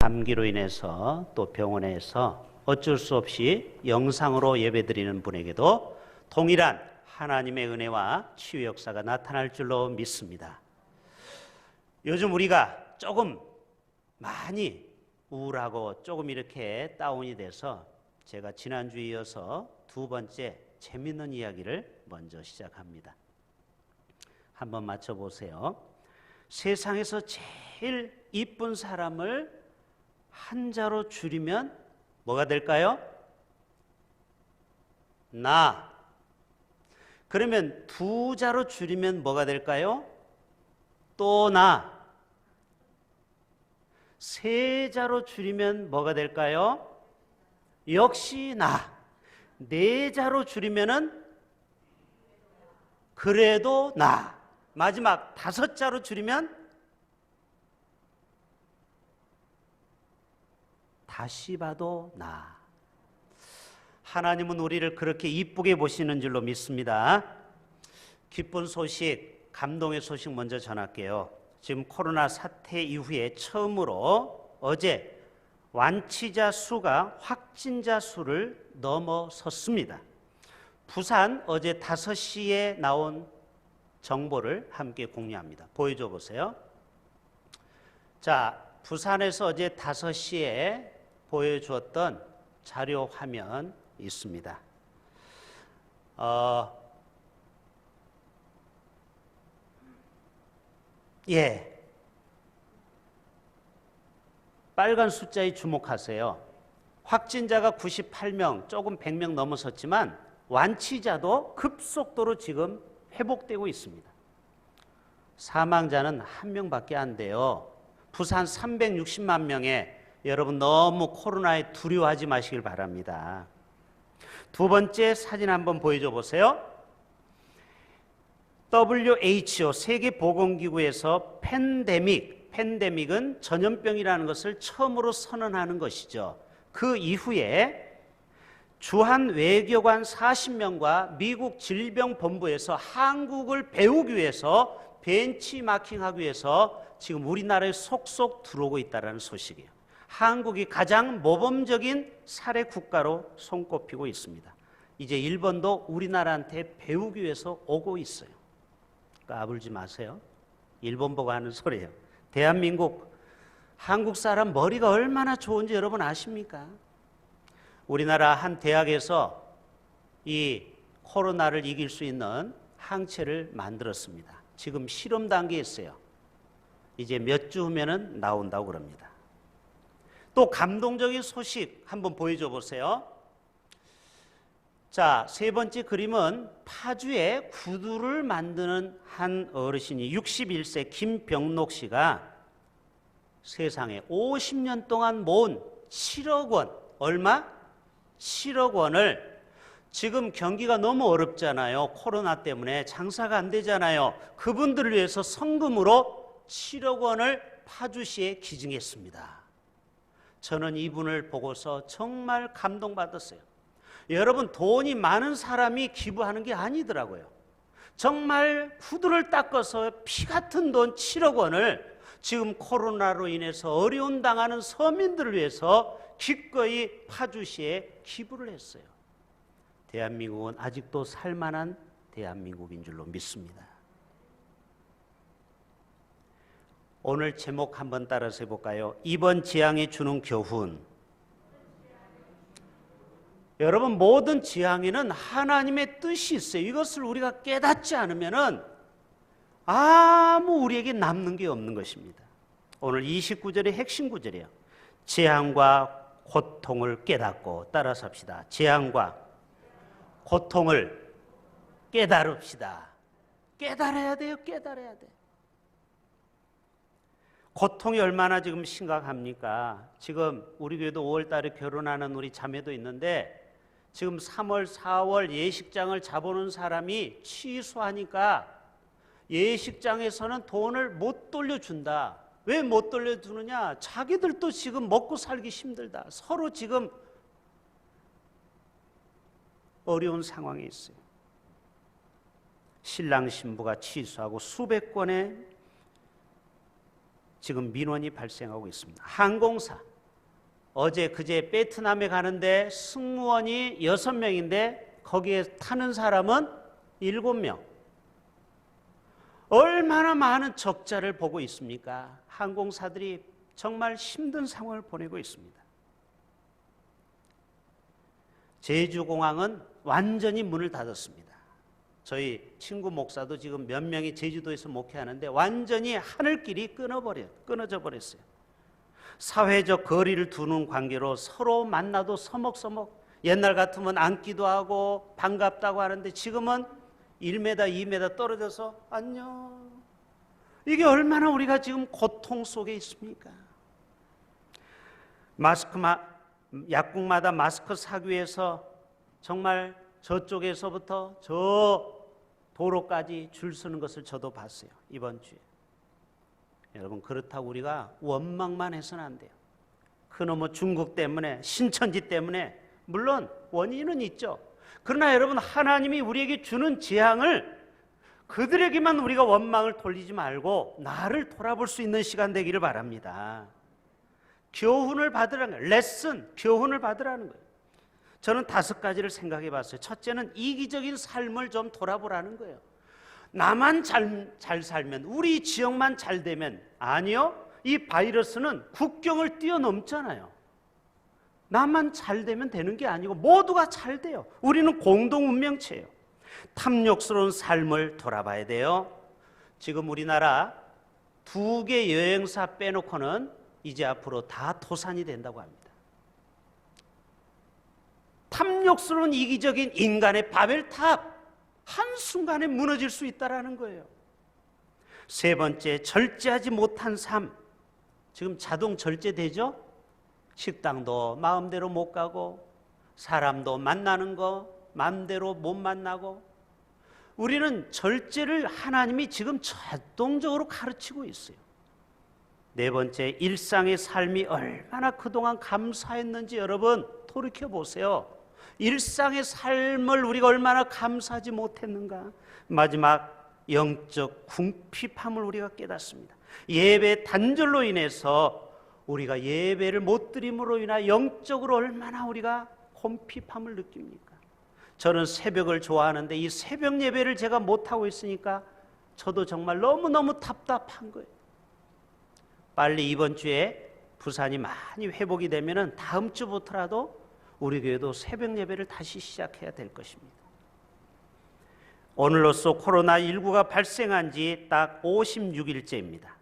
감기로 인해서 또 병원에서 어쩔 수 없이 영상으로 예배드리는 분에게도 동일한 하나님의 은혜와 치유 역사가 나타날 줄로 믿습니다. 요즘 우리가 조금 많이 우울하고 조금 이렇게 다운이 돼서 제가 지난주에 이어서 두 번째 재밌는 이야기를 먼저 시작합니다. 한번 맞춰보세요. 세상에서 제일 이쁜 사람을 한자로 줄이면 뭐가 될까요? 나. 그러면 두 자로 줄이면 뭐가 될까요? 또 나. 세 자로 줄이면 뭐가 될까요? 역시 나. 네 자로 줄이면은 그래도 나. 마지막 다섯 자로 줄이면 다시 봐도 나. 하나님은 우리를 그렇게 이쁘게 보시는 줄로 믿습니다. 기쁜 소식, 감동의 소식 먼저 전할게요. 지금 코로나 사태 이후에 처음으로 어제 완치자 수가 확진자 수를 넘어섰습니다. 부산 어제 5시에 나온 정보를 함께 공유합니다. 보여줘 보세요. 자, 부산에서 어제 5시에 보여주었던 자료 화면 있습니다. 빨간 숫자에 주목하세요. 확진자가 98명, 조금 100명 넘어섰지만 완치자도 급속도로 지금 회복되고 있습니다. 사망자는 1명밖에 안 돼요. 부산 360만 명에 여러분 너무 코로나에 두려워하지 마시길 바랍니다. 두 번째 사진 한번 보여줘 보세요. WHO 세계보건기구에서 팬데믹은 전염병이라는 것을 처음으로 선언하는 것이죠. 그 이후에 주한 외교관 40명과 미국 질병본부에서 한국을 배우기 위해서 벤치마킹하기 위해서 지금 우리나라에 속속 들어오고 있다는 소식이에요. 한국이 가장 모범적인 사례 국가로 손꼽히고 있습니다. 이제 일본도 우리나라한테 배우기 위해서 오고 있어요. 까불지 마세요. 일본 보고 하는 소리예요. 대한민국, 한국 사람 머리가 얼마나 좋은지 여러분 아십니까? 우리나라 한 대학에서 이 코로나를 이길 수 있는 항체를 만들었습니다. 지금 실험 단계에 있어요. 이제 몇 주 후면은 나온다고 그럽니다. 또 감동적인 소식 한번 보여줘 보세요. 자, 세 번째 그림은 파주에 구두를 만드는 한 어르신이 61세 김병록 씨가 세상에 50년 동안 모은 7억 원, 얼마? 7억 원을 지금 경기가 너무 어렵잖아요. 코로나 때문에 장사가 안 되잖아요. 그분들을 위해서 성금으로 7억 원을 파주시에 기증했습니다. 저는 이분을 보고서 정말 감동받았어요. 여러분, 돈이 많은 사람이 기부하는 게 아니더라고요. 정말 구두를 닦아서 피 같은 돈 7억 원을 지금 코로나로 인해서 어려움 당하는 서민들을 위해서 기꺼이 파주시에 기부를 했어요. 대한민국은 아직도 살만한 대한민국인 줄로 믿습니다. 오늘 제목 한번 따라서 해볼까요? 이번 재앙이 주는 교훈. 여러분, 모든 재앙에는 하나님의 뜻이 있어요. 이것을 우리가 깨닫지 않으면은 아무 우리에게 남는 게 없는 것입니다. 오늘 29절의 핵심 구절이에요. 재앙과 고통을 깨닫고 따라서 합시다. 재앙과 고통을 깨달읍시다. 깨달아야 돼요. 깨달아야 돼. 고통이 얼마나 지금 심각합니까? 지금 우리 교회도 5월 달에 결혼하는 우리 자매도 있는데 지금 3월, 4월 예식장을 잡아놓은 사람이 취소하니까 예식장에서는 돈을 못 돌려준다. 왜 못 돌려주느냐? 자기들도 지금 먹고 살기 힘들다. 서로 지금 어려운 상황에 있어요. 신랑 신부가 취소하고 수백 건의 지금 민원이 발생하고 있습니다. 항공사 어제 그제 베트남에 가는데 승무원이 6명인데 거기에 타는 사람은 7명. 얼마나 많은 적자를 보고 있습니까? 항공사들이 정말 힘든 상황을 보내고 있습니다. 제주공항은 완전히 문을 닫았습니다. 저희 친구 목사도 지금 몇 명이 제주도에서 목회하는데 완전히 하늘길이 끊어져 버렸어요. 사회적 거리를 두는 관계로 서로 만나도 서먹서먹, 옛날 같으면 앉기도 하고 반갑다고 하는데 지금은 1m, 2m 떨어져서 안녕. 이게 얼마나 우리가 지금 고통 속에 있습니까? 약국마다 마스크 사기 위해서 정말 저쪽에서부터 저 도로까지 줄 서는 것을 저도 봤어요. 이번 주에. 여러분, 그렇다고 우리가 원망만 해서는 안 돼요. 그놈의 중국 때문에, 신천지 때문에 물론 원인은 있죠. 그러나 여러분, 하나님이 우리에게 주는 재앙을 그들에게만 우리가 원망을 돌리지 말고 나를 돌아볼 수 있는 시간 되기를 바랍니다. 교훈을 받으라는 거예요. 레슨, 교훈을 받으라는 거예요. 저는 5가지를 생각해 봤어요. 첫째는 이기적인 삶을 좀 돌아보라는 거예요. 나만 잘 살면, 우리 지역만 잘 되면, 아니요. 이 바이러스는 국경을 뛰어넘잖아요. 나만 잘 되면 되는 게 아니고 모두가 잘 돼요. 우리는 공동 운명체예요. 탐욕스러운 삶을 돌아봐야 돼요. 지금 우리나라 2개 여행사 빼놓고는 이제 앞으로 다 도산이 된다고 합니다. 탐욕스러운 이기적인 인간의 바벨탑 한순간에 무너질 수 있다는 거예요. 3번째, 절제하지 못한 삶. 지금 자동 절제되죠? 식당도 마음대로 못 가고 사람도 만나는 거 마음대로 못 만나고 우리는 절제를 하나님이 지금 자동적으로 가르치고 있어요. 4번째, 일상의 삶이 얼마나 그동안 감사했는지 여러분 돌이켜보세요. 일상의 삶을 우리가 얼마나 감사하지 못했는가. 마지막, 영적 궁핍함을 우리가 깨닫습니다. 예배 단절로 인해서 우리가 예배를 못 드림으로 인하 영적으로 얼마나 우리가 궁핍함을 느낍니까? 저는 새벽을 좋아하는데 이 새벽 예배를 제가 못하고 있으니까 저도 정말 너무너무 답답한 거예요. 빨리 이번 주에 부산이 많이 회복이 되면은 다음 주부터라도 우리 교회도 새벽 예배를 다시 시작해야 될 것입니다. 오늘로써 코로나19가 발생한 지 딱 56일째입니다.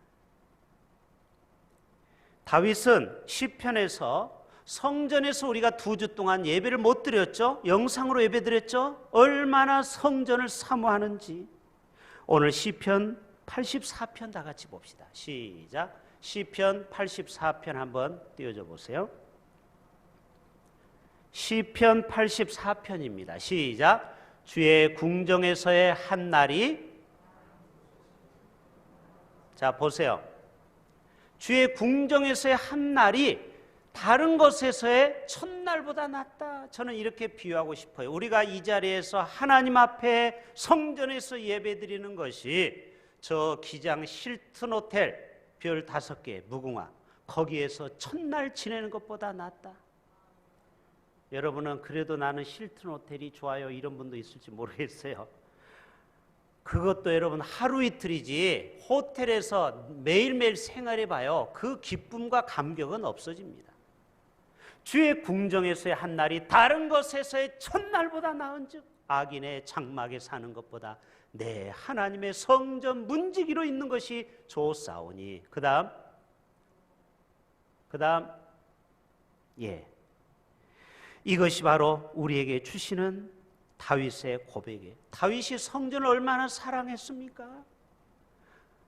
다윗은 시편에서 성전에서 우리가 2주 동안 예배를 못 드렸죠? 영상으로 예배 드렸죠? 얼마나 성전을 사모하는지. 오늘 시편 84편 다 같이 봅시다. 시작. 시편 84편 한번 띄워줘 보세요. 시편 84편입니다. 시작. 주의 궁정에서의 한 날이, 자 보세요. 주의 궁정에서의 한 날이 다른 것에서의 첫날보다 낫다. 저는 이렇게 비유하고 싶어요. 우리가 이 자리에서 하나님 앞에 성전에서 예배드리는 것이 저 기장 힐튼 호텔 별 5개 무궁화 거기에서 첫날 지내는 것보다 낫다. 여러분은 그래도 나는 힐튼 호텔이 좋아요 이런 분도 있을지 모르겠어요. 그것도 여러분 하루 이틀이지 호텔에서 매일매일 생활해봐요. 그 기쁨과 감격은 없어집니다. 주의 궁정에서의 한 날이 다른 것에서의 첫날보다 나은즉 악인의 장막에 사는 것보다 내 하나님의 성전 문지기로 있는 것이 좋사오니. 그 다음 이것이 바로 우리에게 주시는 다윗의 고백이에요. 다윗이 성전을 얼마나 사랑했습니까?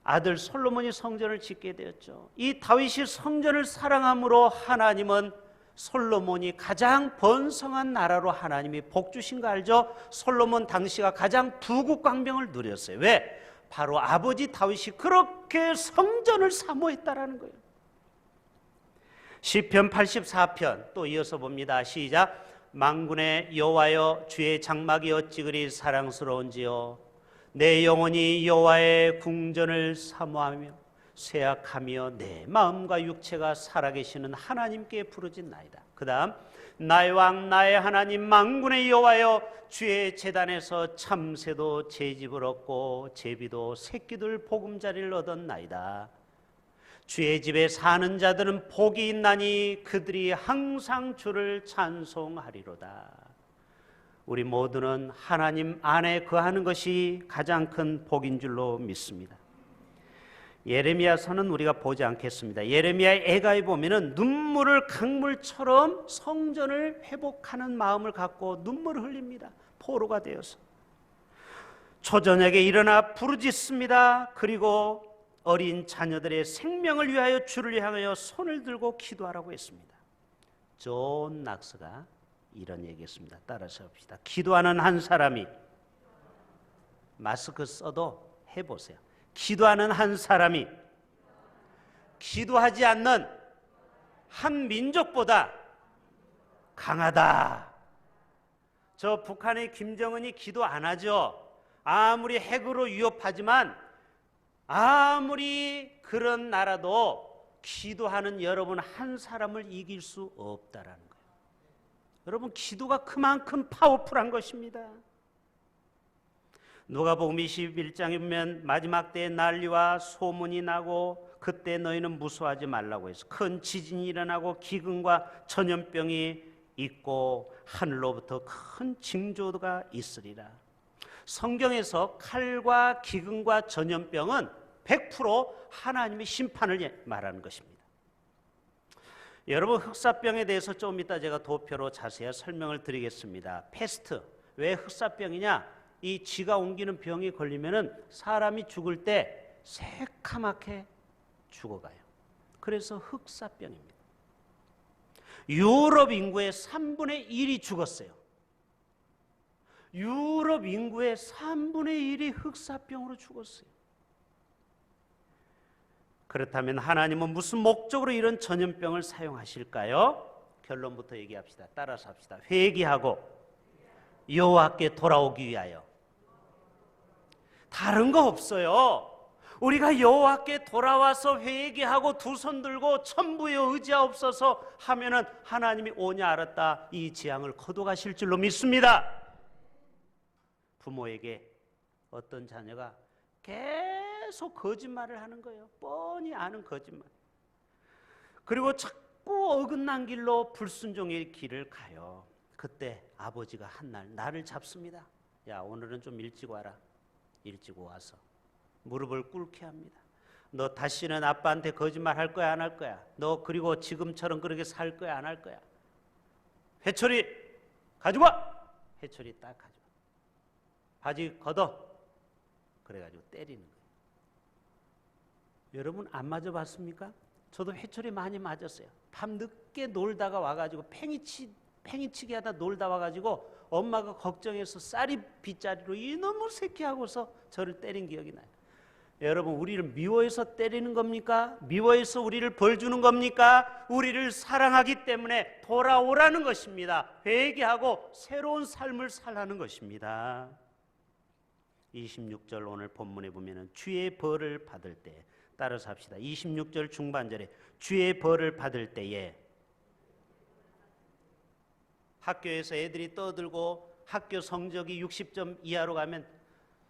아들 솔로몬이 성전을 짓게 되었죠. 이 다윗이 성전을 사랑함으로 하나님은 솔로몬이 가장 번성한 나라로 하나님이 복 주신 거 알죠? 솔로몬 당시가 가장 부국광명을 누렸어요. 왜? 바로 아버지 다윗이 그렇게 성전을 사모했다라는 거예요. 시편 84편 또 이어서 봅니다. 시작. 만군의 여호와여 주의 장막이 어찌 그리 사랑스러운지요. 내 영혼이 여호와의 궁전을 사모하며 쇠약하며 내 마음과 육체가 살아계시는 하나님께 부르짖나이다. 그 다음 나의 왕 나의 하나님 만군의 여호와여 주의 제단에서 참새도 제 집을 얻고 제비도 새끼들 보금자리를 얻었나이다. 주의 집에 사는 자들은 복이 있나니 그들이 항상 주를 찬송하리로다. 우리 모두는 하나님 안에 거하는 것이 가장 큰 복인 줄로 믿습니다. 예레미야서는 우리가 보지 않겠습니다. 예레미야의 애가에 보면은 눈물을 강물처럼 성전을 회복하는 마음을 갖고 눈물을 흘립니다. 포로가 되어서 초저녁에 일어나 부르짖습니다. 그리고 어린 자녀들의 생명을 위하여 주를 향하여 손을 들고 기도하라고 했습니다. 존 낙스가 이런 얘기했습니다. 따라서 합시다. 기도하는 한 사람이, 마스크 써도 해보세요. 기도하는 한 사람이 기도하지 않는 한 민족보다 강하다. 저 북한의 김정은이 기도 안 하죠. 아무리 핵으로 위협하지만 아무리 그런 나라도 기도하는 여러분 한 사람을 이길 수 없다라는 거예요. 여러분 기도가 그만큼 파워풀한 것입니다. 누가복음 21장에 보면 마지막 때에 난리와 소문이 나고 그때 너희는 무서워하지 말라고 해서 큰 지진이 일어나고 기근과 전염병이 있고 하늘로부터 큰 징조가 있으리라. 성경에서 칼과 기근과 전염병은 100% 하나님의 심판을 말하는 것입니다. 여러분 흑사병에 대해서 좀 이따 제가 도표로 자세히 설명을 드리겠습니다. 패스트, 왜 흑사병이냐? 이 쥐가 옮기는 병이 걸리면은 사람이 죽을 때 새카맣게 죽어가요. 그래서 흑사병입니다. 유럽 인구의 3분의 1이 죽었어요. 유럽 인구의 3분의 1이 흑사병으로 죽었어요. 그렇다면 하나님은 무슨 목적으로 이런 전염병을 사용하실까요? 결론부터 얘기합시다. 따라서 합시다. 회개하고 여호와께 돌아오기 위하여. 다른 거 없어요. 우리가 여호와께 돌아와서 회개하고 두 손 들고 천부에 의지하옵소서 하면은 하나님이 오냐 알았다 이 재앙을 거둬가실 줄로 믿습니다. 부모에게 어떤 자녀가 계속 거짓말을 하는 거예요. 뻔히 아는 거짓말. 그리고 자꾸 어긋난 길로 불순종의 길을 가요. 그때 아버지가 한날 나를 잡습니다. 야, 오늘은 좀 일찍 와라. 일찍 와서 무릎을 꿇게 합니다. 너 다시는 아빠한테 거짓말 할 거야 안 할 거야? 너 그리고 지금처럼 그렇게 살 거야 안 할 거야? 회초리 가지고 와. 회초리 딱 가지고 와. 바지 걷어. 그래가지고 때리는 거예요. 여러분 안 맞아봤습니까? 저도 회초리 많이 맞았어요. 밤 늦게 놀다가 와가지고 팽이치기 하다 놀다 와가지고 엄마가 걱정해서 쌀이 빗자리로 이놈의 새끼 하고서 저를 때린 기억이 나요. 여러분 우리를 미워해서 때리는 겁니까? 미워해서 우리를 벌 주는 겁니까? 우리를 사랑하기 때문에 돌아오라는 것입니다. 회개하고 새로운 삶을 살라는 것입니다. 26절 오늘 본문에 보면은 주의 벌을 받을 때, 따라서 합시다. 26절 중반절에 주의 벌을 받을 때에 학교에서 애들이 떠들고 학교 성적이 60점 이하로 가면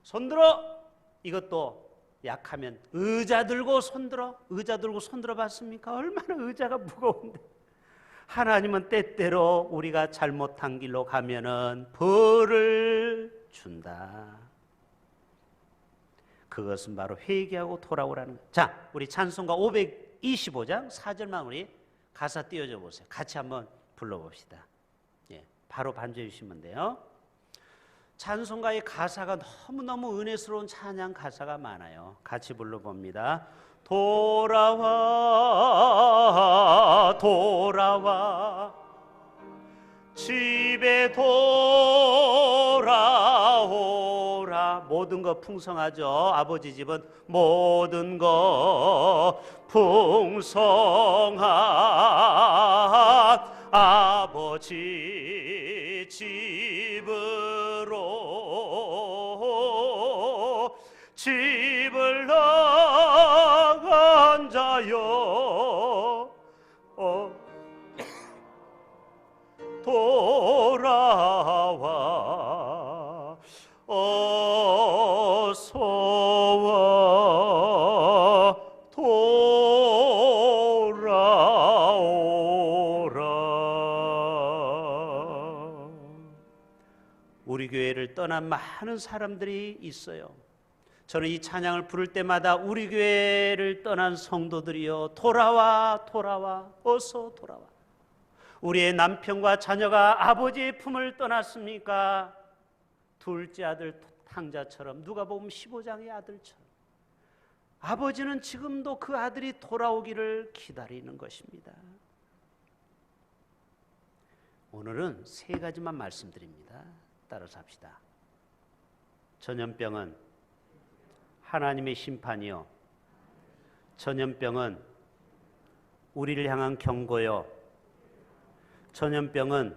손들어. 이것도 약하면 의자 들고 손들어. 의자 들고 손들어 봤습니까? 얼마나 의자가 무거운데. 하나님은 때때로 우리가 잘못한 길로 가면은 벌을 준다. 그것은 바로 회개하고 돌아오라는 거예요. 자, 우리 찬송가 525장 4절만 우리 가사 띄워줘 보세요. 같이 한번 불러봅시다. 예, 바로 반주해 주시면 돼요. 찬송가의 가사가 너무너무 은혜스러운 찬양 가사가 많아요. 같이 불러봅니다. 돌아와 돌아와 집에 돌아오라. 모든 것 풍성하죠. 아버지 집은 모든 것 풍성한 아버지 집으로 집을 나가 우리 교회를 떠난 많은 사람들이 있어요. 저는 이 찬양을 부를 때마다 우리 교회를 떠난 성도들이여 돌아와 돌아와 어서 돌아와. 우리의 남편과 자녀가 아버지의 품을 떠났습니까? 둘째 아들 탕자처럼, 누가복음 15장의 아들처럼 아버지는 지금도 그 아들이 돌아오기를 기다리는 것입니다. 오늘은 세 가지만 말씀드립니다. 따라서 합시다. 전염병은 하나님의 심판이요, 전염병은 우리를 향한 경고요, 전염병은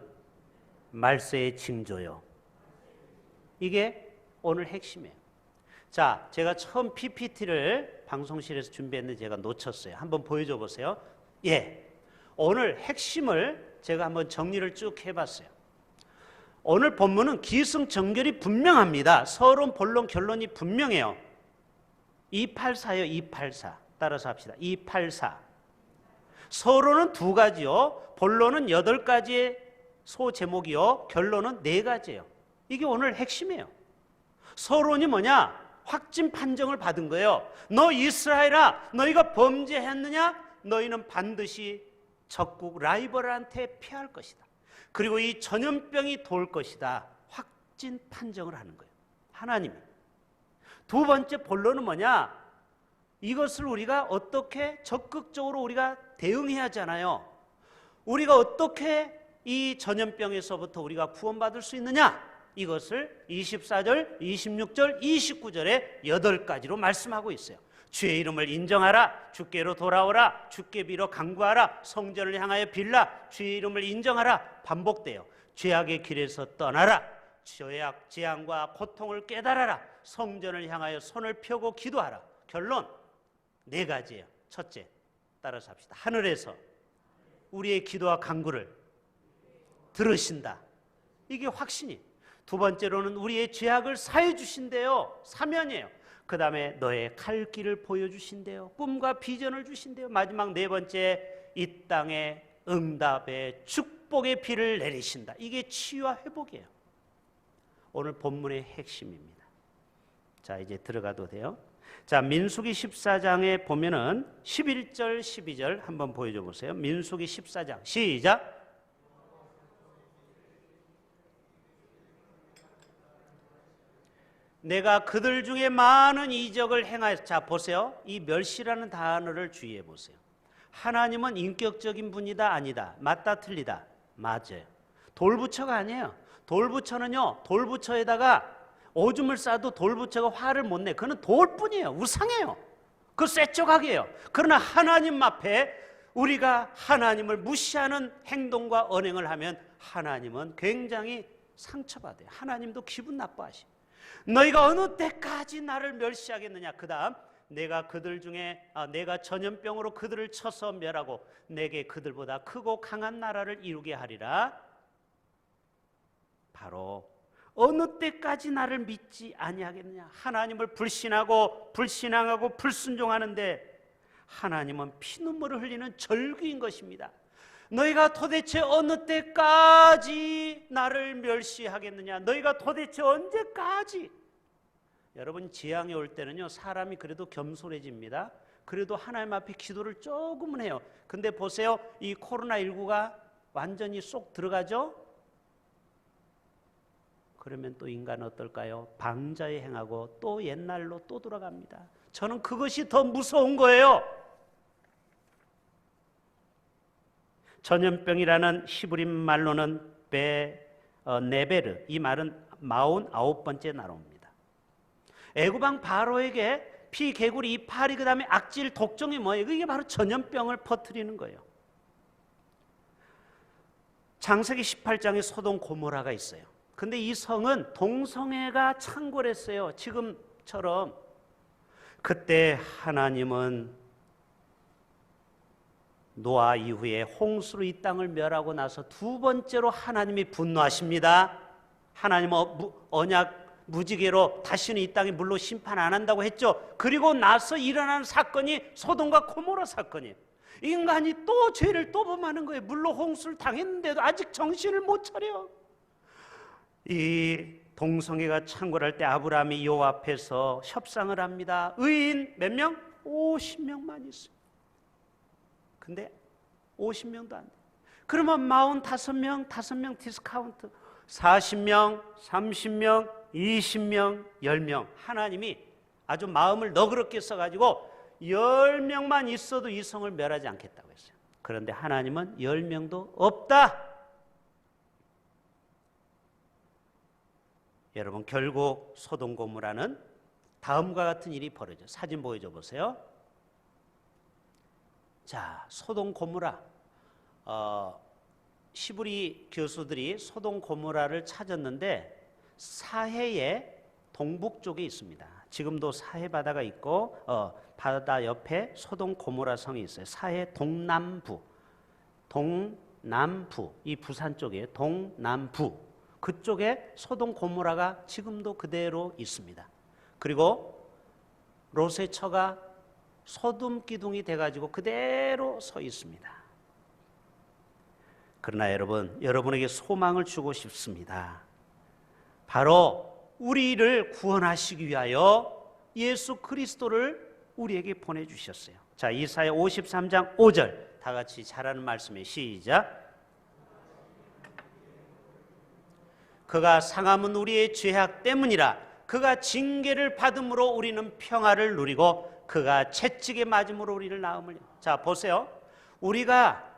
말세의 징조요. 이게 오늘 핵심이에요. 자, 제가 처음 PPT를 방송실에서 준비했는데 제가 놓쳤어요. 한번 보여줘 보세요. 예, 오늘 핵심을 제가 한번 정리를 쭉 해봤어요. 오늘 본문은 기승전결이 분명합니다. 서론, 본론, 결론이 분명해요. 284요, 284. 따라서 합시다. 284. 서론은 두 가지요, 본론은 8가지의 소제목이요, 결론은 4가지예요. 이게 오늘 핵심이에요. 서론이 뭐냐? 확진 판정을 받은 거예요. 너 이스라엘아, 너희가 범죄했느냐? 너희는 반드시 적국 라이벌한테 피할 것이다. 그리고 이 전염병이 돌 것이다. 확진 판정을 하는 거예요, 하나님이. 두 번째 본론은 뭐냐? 이것을 우리가 어떻게 적극적으로 우리가 대응해야 하잖아요. 우리가 어떻게 이 전염병에서부터 우리가 구원받을 수 있느냐? 이것을 24절, 26절, 29절에 8가지로 말씀하고 있어요. 주의 이름을 인정하라, 주께로 돌아오라, 주께 빌어 간구하라, 성전을 향하여 빌라, 주의 이름을 인정하라. 반복돼요. 죄악의 길에서 떠나라, 죄악, 재앙과 고통을 깨달아라, 성전을 향하여 손을 펴고 기도하라. 결론 4가지예요. 첫째, 따라서 합시다. 하늘에서 우리의 기도와 간구를 들으신다. 이게 확신이. 두 번째로는 우리의 죄악을 사해 주신대요. 사면이에요. 그 다음에 너의 갈 길을 보여주신대요. 꿈과 비전을 주신대요. 마지막 4번째, 이 땅에 응답의 축복의 비를 내리신다. 이게 치유와 회복이에요. 오늘 본문의 핵심입니다. 자, 이제 들어가도 돼요. 자, 민수기 14장에 보면은 11절, 12절 한번 보여줘 보세요. 민수기 14장 시작. 내가 그들 중에 많은 이적을 행하였. 자, 보세요. 이 멸시라는 단어를 주의해 보세요. 하나님은 인격적인 분이다, 아니다? 맞다, 틀리다? 맞아요. 돌부처가 아니에요. 돌부처는요, 돌부처에다가 오줌을 싸도 돌부처가 화를 못 내. 그는 돌뿐이에요. 우상이에요. 그 쇠조각이에요. 그러나 하나님 앞에 우리가 하나님을 무시하는 행동과 언행을 하면 하나님은 굉장히 상처받아요. 하나님도 기분 나빠하시고, 너희가 어느 때까지 나를 멸시하겠느냐. 그 다음, 내가 그들 중에 내가 전염병으로 그들을 쳐서 멸하고 내게 그들보다 크고 강한 나라를 이루게 하리라. 바로 어느 때까지 나를 믿지 아니하겠느냐. 하나님을 불신하고 불신앙하고 불순종하는데 하나님은 피눈물을 흘리는 절규인 것입니다. 너희가 도대체 어느 때까지 나를 멸시하겠느냐. 너희가 도대체 언제까지. 여러분, 재앙이 올 때는요, 사람이 그래도 겸손해집니다. 그래도 하나님 앞에 기도를 조금은 해요. 근데 보세요, 이 코로나19가 완전히 쏙 들어가죠. 그러면 또 인간은 어떨까요? 방자에 행하고 또 옛날로 또 돌아갑니다. 저는 그것이 더 무서운 거예요. 전염병이라는 히브리 말로는 네베르, 이 말은 49번째 나라입니다. 애굽왕 바로에게 피, 개구리, 이파리, 그 다음에 악질, 독종이 뭐예요? 이게 바로 전염병을 퍼뜨리는 거예요. 창세기 18장에 소돔 고모라가 있어요. 근데 이 성은 동성애가 창궐했어요. 지금처럼. 그때 하나님은 노아 이후에 홍수로 이 땅을 멸하고 나서 두 번째로 하나님이 분노하십니다. 하나님은 언약 무지개로 다시는 이 땅에 물로 심판 안 한다고 했죠. 그리고 나서 일어나는 사건이 소돔과 고모라 사건이에요. 인간이 또 죄를 또 범하는 거예요. 물로 홍수를 당했는데도 아직 정신을 못 차려. 이 동성애가 창궐할 때 아브라함이 요 앞에서 협상을 합니다. 의인 몇 명? 50명만 있어요. 근데 50명도 안 돼. 그러면 45명, 5명 디스카운트, 40명, 30명, 20명, 10명. 하나님이 아주 마음을 너그럽게 써가지고 10명만 있어도 이 성을 멸하지 않겠다고 했어요. 그런데 하나님은 10명도 없다. 여러분, 결국 소돔 고모라는 다음과 같은 일이 벌어져요. 사진 보여줘 보세요. 자, 소돔 고모라. 시브리 교수들이 소돔 고모라를 찾았는데 사해의 동북 쪽에 있습니다. 지금도 사해 바다가 있고 바다 옆에 소돔 고모라 성이 있어요. 사해 동남부 이 부산 쪽에 동남부 그쪽에 소돔 고모라가 지금도 그대로 있습니다. 그리고 롯의 처가 소돔 기둥이 돼가지고 그대로 서 있습니다. 그러나 여러분에게 소망을 주고 싶습니다. 바로 우리를 구원하시기 위하여 예수 그리스도를 우리에게 보내주셨어요. 자, 이사야 53장 5절 다 같이 잘하는 말씀에 시작. 그가 상함은 우리의 죄악 때문이라. 그가 징계를 받음으로 우리는 평화를 누리고 그가 채찍에 맞음으로 우리를 나음을. 자, 보세요. 우리가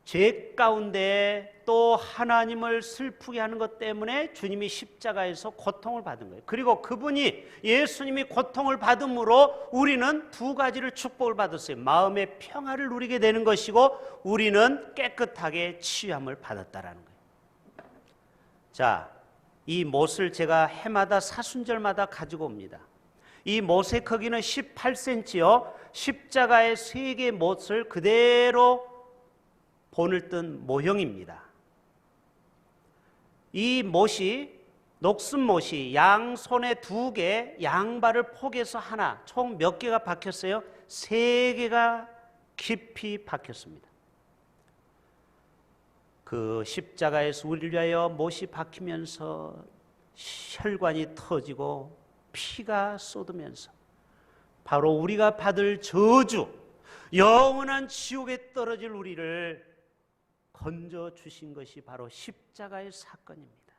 죄 가운데 또 하나님을 슬프게 하는 것 때문에 주님이 십자가에서 고통을 받은 거예요. 그리고 그분이 예수님이 고통을 받음으로 우리는 두 가지를 축복을 받았어요. 마음의 평화를 누리게 되는 것이고 우리는 깨끗하게 치유함을 받았다라는 거예요. 자, 이 못을 제가 해마다 사순절마다 가지고 옵니다. 이 못의 크기는 18cm요. 십자가의 세 개의 못을 그대로 본을 뜬 모형입니다. 이 못이 녹슨 못이 양손에 2개, 양발을 포개서 하나, 총 몇 개가 박혔어요? 3개가 깊이 박혔습니다. 그 십자가에서 우리를 위하여 못이 박히면서 혈관이 터지고 피가 쏟으면서 바로 우리가 받을 저주, 영원한 지옥에 떨어질 우리를 건져주신 것이 바로 십자가의 사건입니다.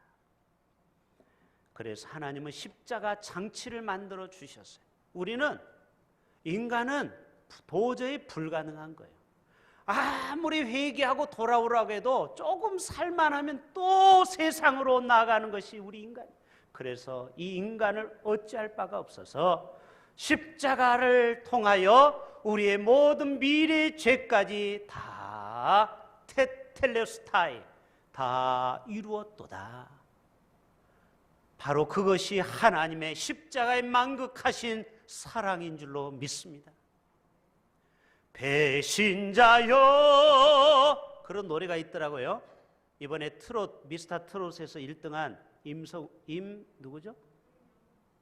그래서 하나님은 십자가 장치를 만들어 주셨어요. 인간은 도저히 불가능한 거예요. 아무리 회개하고 돌아오라고 해도 조금 살만하면 또 세상으로 나아가는 것이 우리 인간. 그래서 이 인간을 어찌할 바가 없어서 십자가를 통하여 우리의 모든 미래의 죄까지 다 테텔레스타이 다 이루었도다. 바로 그것이 하나님의 십자가의 만극하신 사랑인 줄로 믿습니다. 배신자여, 그런 노래가 있더라고요. 이번에 미스터 트롯에서 1등한 누구죠?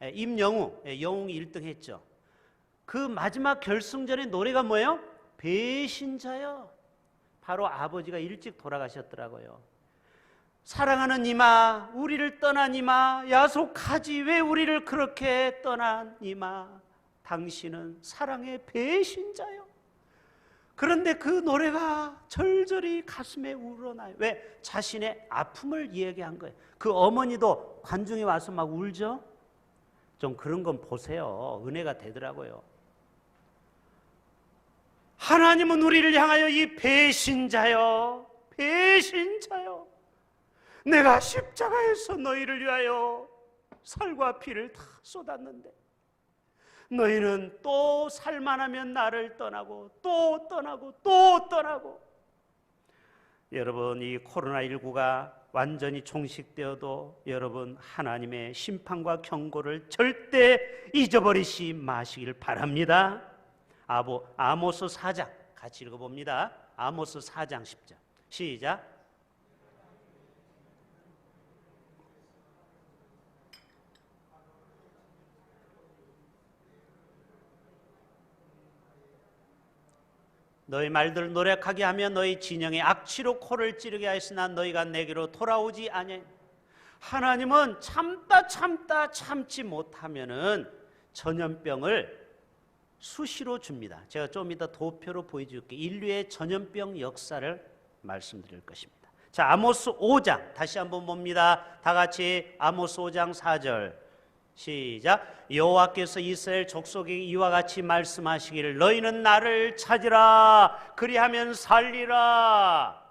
임영웅, 영웅이 1등 했죠. 그 마지막 결승전의 노래가 뭐예요? 배신자여. 바로 아버지가 일찍 돌아가셨더라고요. 사랑하는 이마, 우리를 떠난 이마, 야속하지 왜 우리를 그렇게 떠난 이마, 당신은 사랑의 배신자여. 그런데 그 노래가 절절히 가슴에 우러나요. 왜? 자신의 아픔을 이야기한 거예요. 그 어머니도 관중에 와서 막 울죠. 좀 그런 건 보세요. 은혜가 되더라고요. 하나님은 우리를 향하여 이 배신자여, 배신자여, 내가 십자가에서 너희를 위하여 살과 피를 다 쏟았는데 너희는 또 살만하면 나를 떠나고 또 떠나고 또 떠나고. 여러분, 이 코로나19가 완전히 종식되어도 여러분 하나님의 심판과 경고를 절대 잊어버리지 마시길 바랍니다. 아모스 4장 같이 읽어봅니다. 아모스 4장 10절 시작. 너희 말들을 노력하게 하며 너희 진영의 악취로 코를 찌르게 하였으나 너희가 내게로 돌아오지 아니하니 하나님은 참다 참지 못하면은 전염병을 수시로 줍니다. 제가 좀 이따 도표로 보여줄게요. 인류의 전염병 역사를 말씀드릴 것입니다. 자, 아모스 5장 다시 한번 봅니다. 다 같이 아모스 5장 4절 시작. 여호와께서 이스라엘 족속에게 이와 같이 말씀하시기를 너희는 나를 찾으라 그리하면 살리라.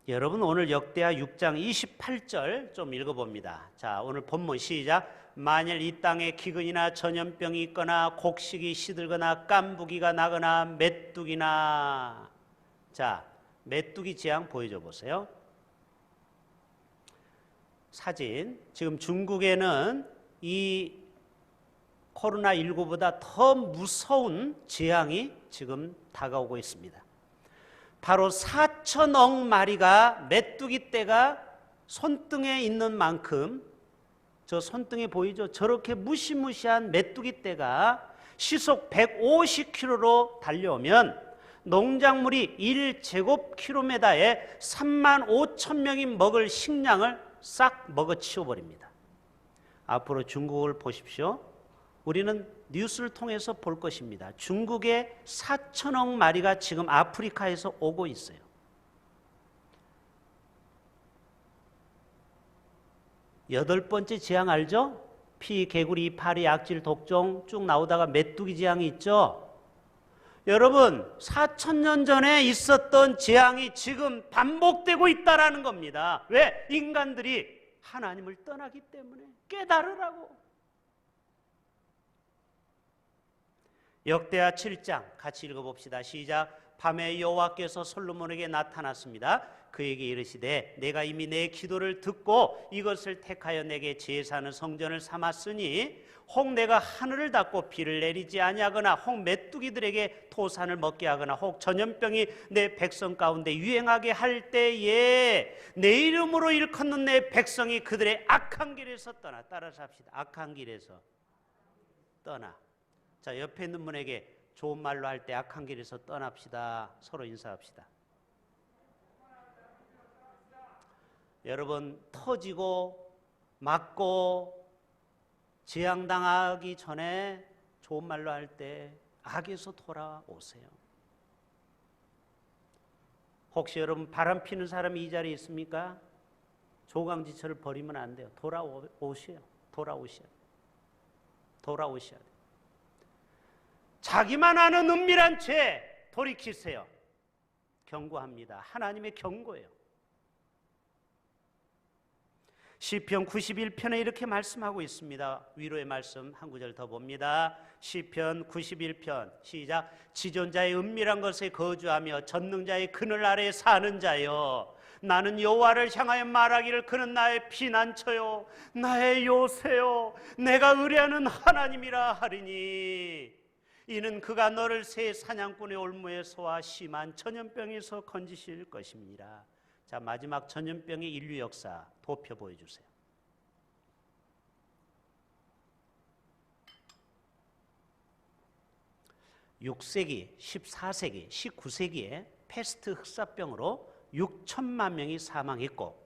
여러분 오늘 역대하 6장 28절 좀 읽어봅니다. 자, 오늘 본문 시작. 만일 이 땅에 기근이나 전염병이 있거나 곡식이 시들거나 깐부기가 나거나 메뚜기나, 자, 메뚜기 재앙 보여줘 보세요. 사진. 지금 중국에는 이 코로나19보다 더 무서운 재앙이 지금 다가오고 있습니다. 바로 4천억 마리가 메뚜기 떼가 손등에 있는 만큼, 저 손등에 보이죠? 저렇게 무시무시한 메뚜기 떼가 시속 150km로 달려오면 농작물이 1제곱킬로미터에 3만 5천 명이 먹을 식량을 싹 먹어치워버립니다. 앞으로 중국을 보십시오. 우리는 뉴스를 통해서 볼 것입니다. 중국의 4천억 마리가 지금 아프리카에서 오고 있어요. 여덟 번째 재앙 알죠? 피, 개구리, 파리, 악질, 독종 쭉 나오다가 메뚜기 재앙이 있죠? 여러분, 4,000년 전에 있었던 재앙이 지금 반복되고 있다는 겁니다. 왜? 인간들이 하나님을 떠나기 때문에. 깨달으라고. 역대하 7장 같이 읽어봅시다. 시작. 밤에 여호와께서 솔로몬에게 나타났습니다. 그에게 이르시되 내가 이미 내 기도를 듣고 이것을 택하여 내게 제사하는 성전을 삼았으니 혹 내가 하늘을 닫고 비를 내리지 아니하거나 혹 메뚜기들에게 토산을 먹게 하거나 혹 전염병이 내 백성 가운데 유행하게 할 때에 내 이름으로 일컫는 내 백성이 그들의 악한 길에서 떠나. 따라서 합시다. 악한 길에서 떠나. 자, 옆에 있는 분에게 좋은 말로 할 때 악한 길에서 떠납시다. 서로 인사합시다. 여러분, 터지고 맞고 재앙당하기 전에 좋은 말로 할 때 악에서 돌아오세요. 혹시 여러분 바람 피는 사람이 이 자리에 있습니까? 조강지처를 버리면 안 돼요. 돌아오셔야 돼요. 자기만 아는 은밀한 죄 돌이키세요. 경고합니다. 하나님의 경고예요. 시편 91편에 이렇게 말씀하고 있습니다. 위로의 말씀 한 구절 더 봅니다. 시편 91편 시작. 지존자의 은밀한 것에 거주하며 전능자의 그늘 아래 사는 자여, 나는 여호와를 향하여 말하기를 그는 나의 피난처요 나의 요새요 내가 의뢰하는 하나님이라 하리니 이는 그가 너를 새 사냥꾼의 올무에서와 심한 전염병에서 건지실 것입니다. 자, 마지막 전염병의 인류 역사 도표 보여주세요. (6세기) (14세기) (19세기에) 패스트 흑사병으로 6천만 명이 사망했고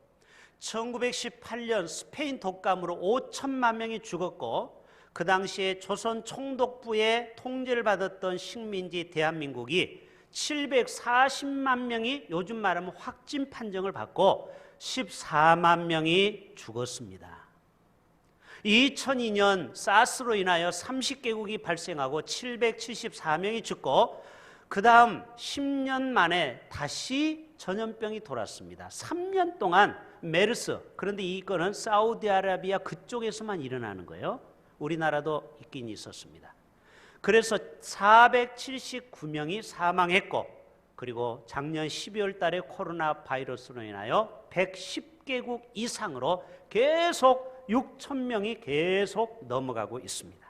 1918년 스페인 독감으로 5천만 명이 죽었고 그 당시에 조선 총독부의 통제를 받았던 식민지 대한민국이 740만 명이 요즘 말하면 확진 판정을 받고 14만 명이 죽었습니다. 2002년 사스로 인하여 30개국이 발생하고 774명이 죽고 그 다음 10년 만에 다시 전염병이 돌았습니다. 3년 동안 메르스, 그런데 이거는 사우디아라비아 그쪽에서만 일어나는 거예요. 우리나라도 있긴 있었습니다. 그래서 479명이 사망했고 그리고 작년 12월 달에 코로나 바이러스로 인하여 110개국 이상으로 계속 6천 명이 계속 넘어가고 있습니다.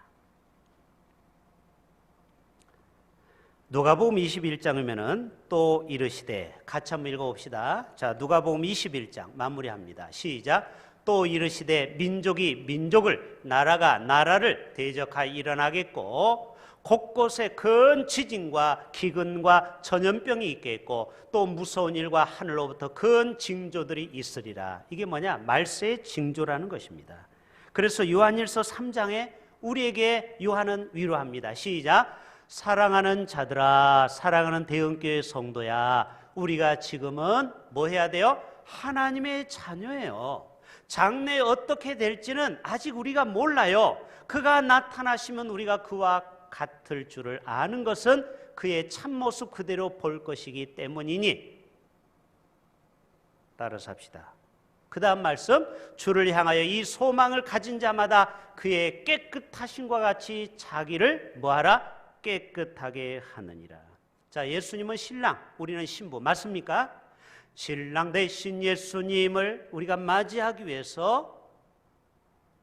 누가복음 21장이면은 또 이르시되 같이 한번 읽어봅시다. 자, 누가복음 21장 마무리합니다. 시작. 또 이르시되 민족이 민족을 나라가 나라를 대적하여 일어나겠고 곳곳에 큰 지진과 기근과 전염병이 있겠고 또 무서운 일과 하늘로부터 큰 징조들이 있으리라. 이게 뭐냐? 말세의 징조라는 것입니다. 그래서 요한일서 3장에 우리에게 요한은 위로합니다. 시작. 사랑하는 자들아, 사랑하는 대형교회 성도야, 우리가 지금은 뭐 해야 돼요? 하나님의 자녀예요. 장래에 어떻게 될지는 아직 우리가 몰라요. 그가 나타나시면 우리가 그와 같을 줄을 아는 것은 그의 참모습 그대로 볼 것이기 때문이니 따라서 합시다. 그 다음 말씀, 주를 향하여 이 소망을 가진 자마다 그의 깨끗하심과 같이 자기를 뭐하라? 깨끗하게 하느니라. 자, 예수님은 신랑, 우리는 신부, 맞습니까? 신랑 대신 예수님을 우리가 맞이하기 위해서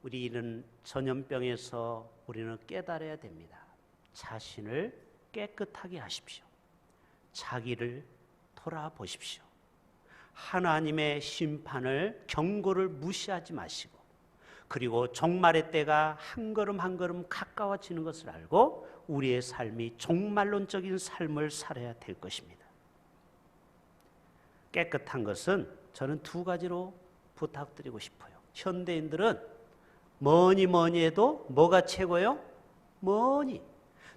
우리는 전염병에서 우리는 깨달아야 됩니다. 자신을 깨끗하게 하십시오. 자기를 돌아보십시오. 하나님의 심판을, 경고를 무시하지 마시고, 그리고 종말의 때가 한 걸음 한 걸음 가까워지는 것을 알고 우리의 삶이 종말론적인 삶을 살아야 될 것입니다. 깨끗한 것은 저는 두 가지로 부탁드리고 싶어요. 현대인들은 뭐니 해도 뭐가 최고예요? 뭐니?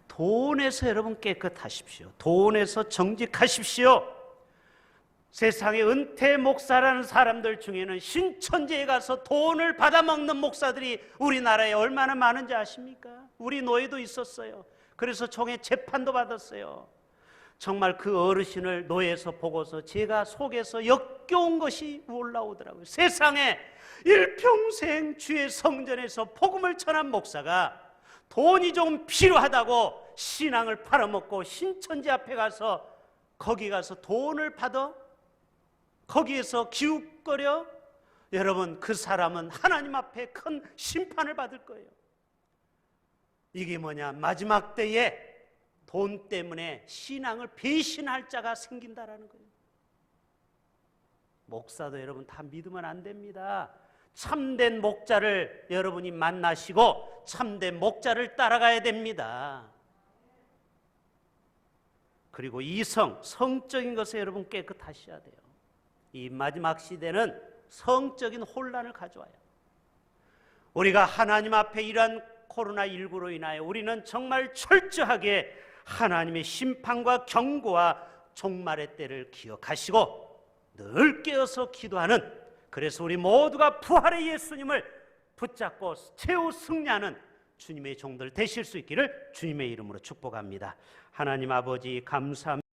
돈에서 여러분 깨끗하십시오. 돈에서 정직하십시오. 세상에 은퇴 목사라는 사람들 중에는 신천지에 가서 돈을 받아먹는 목사들이 우리나라에 얼마나 많은지 아십니까? 우리 노예도 있었어요. 그래서 총회 재판도 받았어요. 정말 그 어르신을 노예에서 보고서 제가 속에서 역겨운 것이 올라오더라고요. 세상에 일평생 주의 성전에서 복음을 전한 목사가 돈이 좀 필요하다고 신앙을 팔아먹고 신천지 앞에 가서 거기 가서 돈을 받아 거기에서 기웃거려, 여러분 그 사람은 하나님 앞에 큰 심판을 받을 거예요. 이게 뭐냐? 마지막 때에 돈 때문에 신앙을 배신할 자가 생긴다라는 거예요. 목사도 여러분 다 믿으면 안 됩니다. 참된 목자를 여러분이 만나시고 참된 목자를 따라가야 됩니다. 그리고 이성, 성적인 것에 여러분 깨끗하셔야 돼요. 이 마지막 시대는 성적인 혼란을 가져와요. 우리가 하나님 앞에 이러한 코로나19로 인하여 우리는 정말 철저하게 하나님의 심판과 경고와 종말의 때를 기억하시고 늘 깨어서 기도하는, 그래서 우리 모두가 부활의 예수님을 붙잡고 최후 승리하는 주님의 종들 되실 수 있기를 주님의 이름으로 축복합니다. 하나님 아버지 감사합니다.